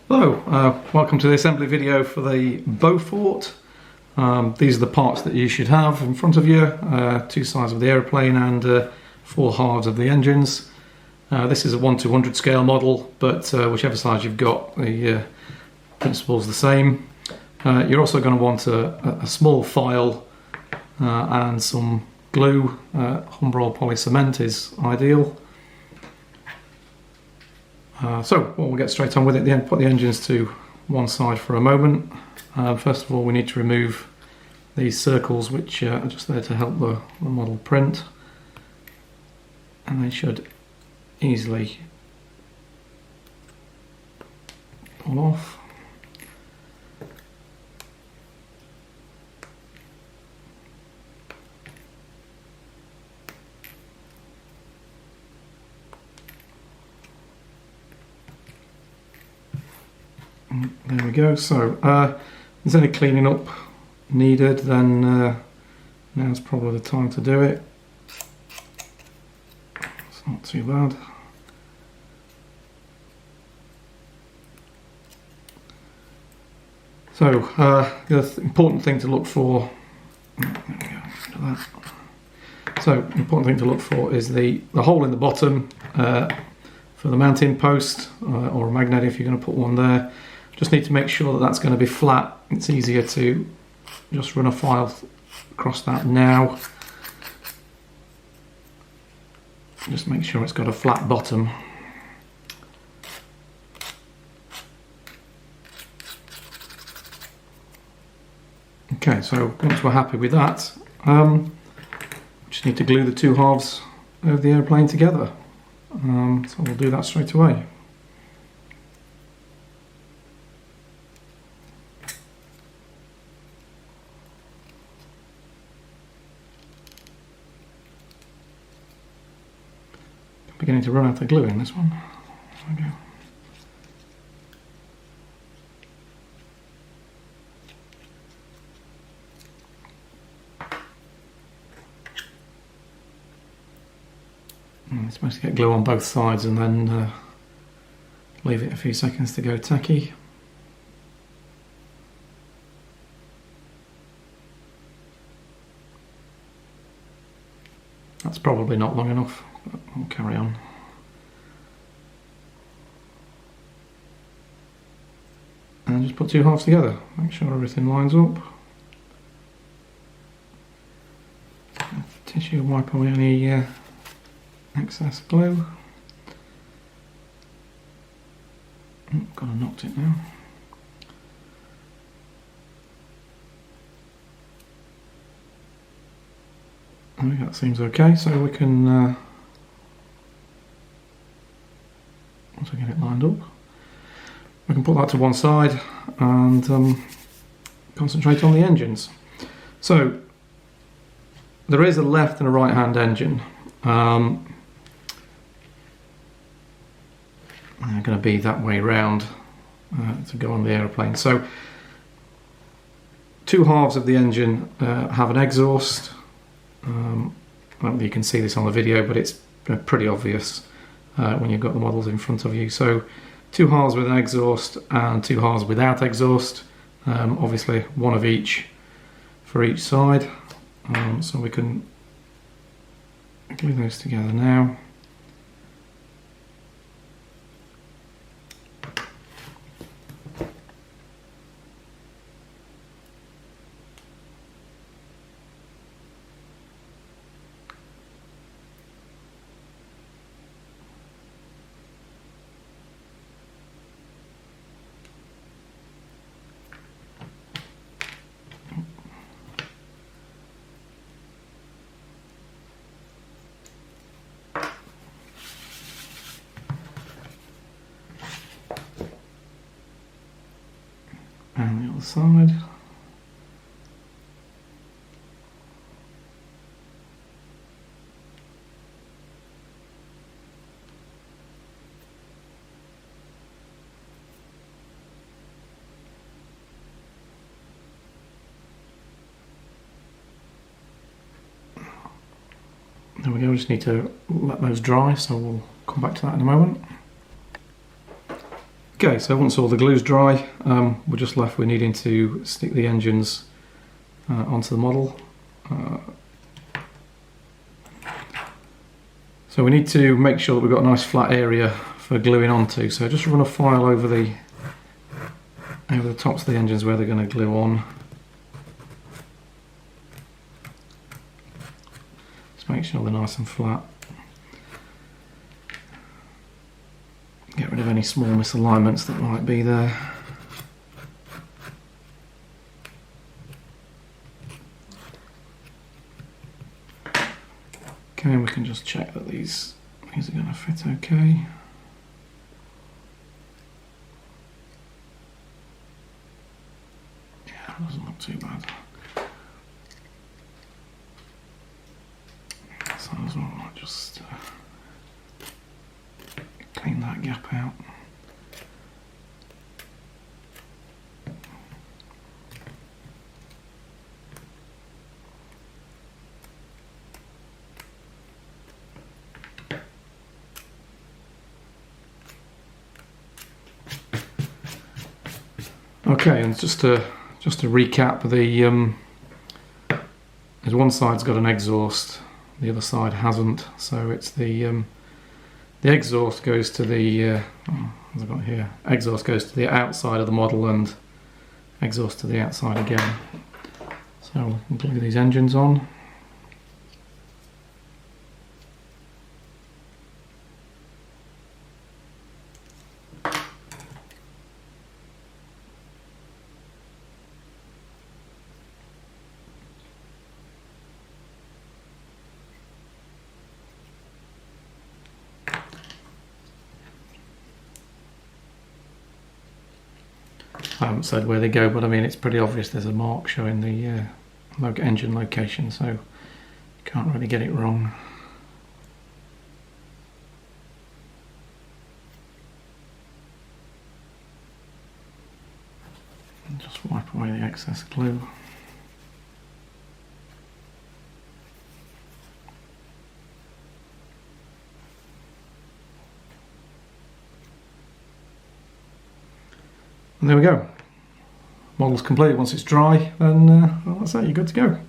Hello, welcome to the assembly video for the Beaufort. These are the parts that you should have in front of you, two sides of the aeroplane and four halves of the engines. This is a 1:200 scale model, but whichever size you've got, the principle is the same. You're also going to want a small file and some glue. Humbrol polycement is ideal. We'll get straight on with it. Put the engines to one side for a moment. First of all, we need to remove these circles, which are just there to help the model print, and they should easily pull off. There we go. So if there's any cleaning up needed, then now's probably the time to do it. It's not too bad. So the important thing to look for, is the hole in the bottom for the mounting post or a magnet if you're going to put one there. Just need to make sure that that's going to be flat. It's easier to just run a file across that now. Just make sure it's got a flat bottom. Okay, so once we're happy with that, just need to glue the two halves of the airplane together. So we'll do that straight away. Beginning to run out of glue in this one. There we go. It's supposed to get glue on both sides and then leave it a few seconds to go tacky. That's probably not long enough, but we'll carry on. And just put two halves together, make sure everything lines up. Tissue wipe away any excess glue. Got to knocked it now. I think that seems okay, so we can, once I get it lined up, we can put that to one side and concentrate on the engines. So there is a left and a right hand engine. They're going to be that way round to go on the aeroplane. So two halves of the engine have an exhaust. Well, you can see this on the video, but it's pretty obvious when you've got the models in front of you. So two halves with an exhaust and two halves without exhaust. Obviously one of each for each side. So we can glue those together now. And the other side. There we go, we just need to let those dry, so we'll come back to that in a moment. Okay, so once all the glue's dry, we're just left with needing to stick the engines onto the model. So we need to make sure that we've got a nice flat area for gluing onto. So just run a file over the tops of the engines where they're going to glue on. Just make sure they're nice and flat. Get rid of any small misalignments that might be there. Okay, and we can just check that these are going to fit okay. Yeah, it doesn't look too bad. So as well, I'll just clean that gap out. Okay, and just to recap, there's one side's got an exhaust, the other side hasn't. So it's the exhaust goes to the what's I've got here? Exhaust goes to the outside of the model, and exhaust to the outside again. So we can glue these engines on. I haven't said where they go, but I mean it's pretty obvious there's a mark showing the engine location, so you can't really get it wrong. And just wipe away the excess glue. And there we go. Model's complete. Once it's dry, then well, that's it, you're good to go.